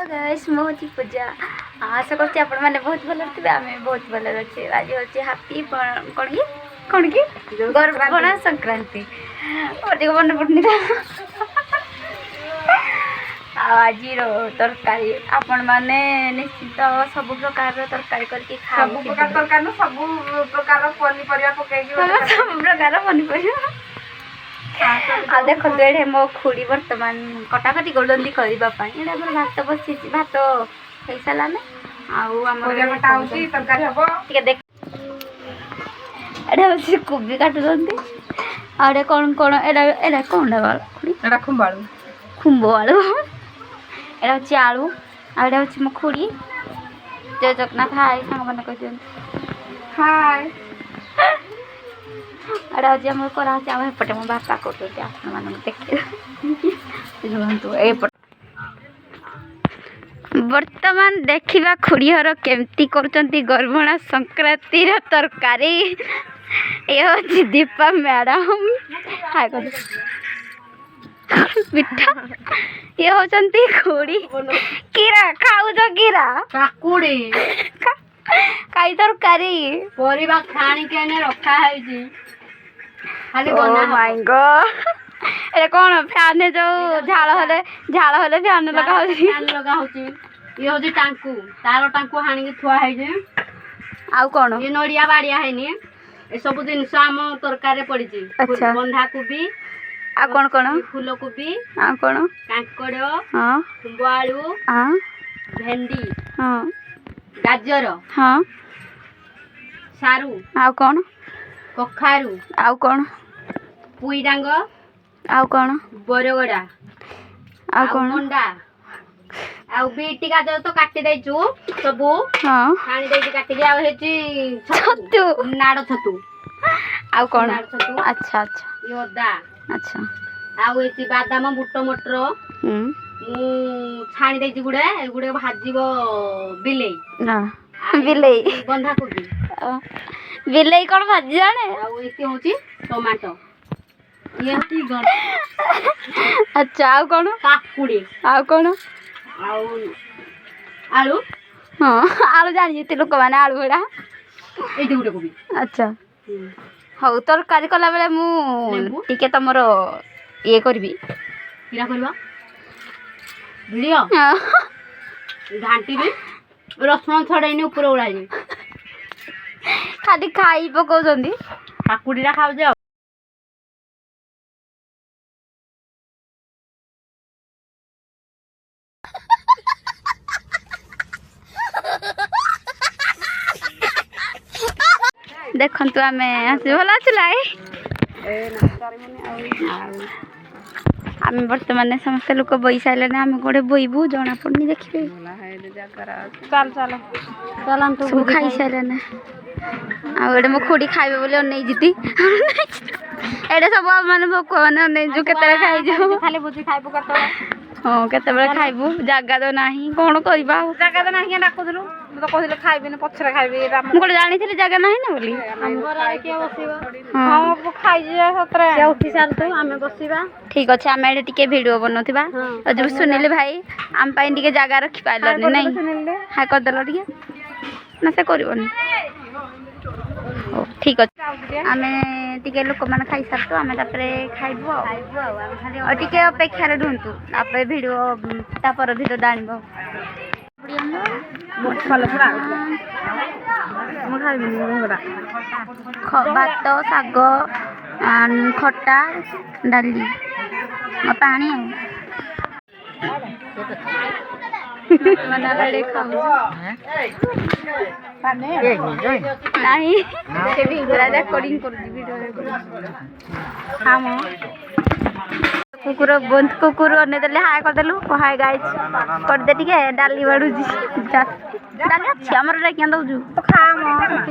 hello guys मो होची पूजा आशा करछि आपण माने बहुत भलो थिबे आमे बहुत भलो अछि आज होची हैप्पी कोन की गर्भणा संक्रांति और देखो मन पड़नी आज तरकारी आपण माने निश्चित सब प्रकार तरकारी करके खाओ सब प्रकार तरकारी न सब प्रकार पनीपरिया पकेगी सब प्रकार पनीपरिया आ देखो एडे मो खुड़ी वर्तमान कटाकटी गोलंदी करबा पई एडे हमर भात बसी भात होई साला ने आउ हमर कटा होची तरकारी हबो ठीक देख एडे बसी कोबी काटु दंती आडे कोन कोन एडे कोन वाल खुड़ी एडा खुंबाळू खुंबो आलू एडा होची आलू आडे होची मो खुड़ी जय जगन्नाथ हाय संग बन कह दियन हाय अरे आज हम करा चाव पटे मो बापा करते आपण मान देखि जुंतु ए वर्तमान देखिबा खुड़ीहर केमती करचंती गर्भणा संक्रांति र तरकारी ए होची दीपा मैडम हाय कर पिठा ये होचंती खुड़ी कीरा खाउ जो कीरा काकुड़ी काई तरकारी परिबा खानी केने रखा है जी खाली बना my God A cone fan जो झाळ हले फैन लगा होची फैन लगा होची ये होची टांकू तारो टांकू हानी के थुआ है जे आउ कोन ये नडिया बाड़िया है नि ए सब दिन साम तरकारी पड़ी जी अच्छा बंधा कोबी आ कोन कोन फूल कोबी आ कोन कांकड़ हां कुंबाळू हां भेंडी हां गाजर हां सारू आ कोन कखारू आउ कोन पुई डांग आउ कोन बरगड़ा आउ कोन मंडा आउ बीटी गाजर तो काटी देचु सब हां खानी देची काटी के आ हेची छतु नाड़ छतु आउ कोन नाड़ छतु अच्छा अच्छा ये अदा अच्छा आउ हेची बादाम बुट मटर मु छाणी देची गुडे गुडे भाजीबो बिलेई ना बिलेई बंधा कोबी बिलेई कोन भाजी जाने आउ एती होची टमाटो ये होची गण अच्छा आउ कोन काकुड़ी आउ कोन आउ आलू हां आलू जानि जेते लोक माने आलू बडा एती गुडे कोबी अच्छा हौ तरकारी कला बेले मु टिके तमरो ये करबी किरा करबा वीडियो घांटी भी रसुन छड़ैनी ऊपर उड़ाई खाली खाई पकोजंदी काकुड़ीरा खाउ जे देखंतु आमे हसी भला चलाई आमे वर्तमान समस्त लोक बई साइले ना आमे गोडे बईबू जना पड़नी देखिबे चल चल चलन तो सब खाई साइले ना आ एडे मो खुडी खाइबे बोले नै जिति एडे सब माने भोक माने नै जो केतरे खाइ जो खाली बुझी खाइबू कतो हां केते बेले खाइबू जागा तो नाही कोन करबा जागा तो नाही डाकुदलु तो कहिले खाइबे न पछरे खाइबे मु कोड जानि थिले जागा नाही ना बोली हमरा के बसिबा हां खाइ जे सतरे से उठी साल तो आमे बसिबा ठीक अछि आमे एडे टिके वीडियो बनोथिबा जब सुनिले भाई आम पाइन टिके जागा रखि पाइलनी नै हां कर देलो टिके ना से करबोनी ठीक अछि आमे टिके लोक माने खाइ सार तो आमे तापरे खाइबो आ टिके अपेक्षा रे ढुंतु तापरे वीडियो तापर वीडियो दानिबो फल फरा म खाइबे नि बडा भात साग खट्टा डाली पानी मना बड़े खाऊ नहीं से वीडियो रिकॉर्डिंग कर दी वीडियो रिकॉर्डिंग हम कुकुर बंद कुकुर ने देले हाय कर देलु हाय गाइस कर दे ठीक है डाली बाडू जी डाली अच्छी हमर रे क्या दउ तो खा म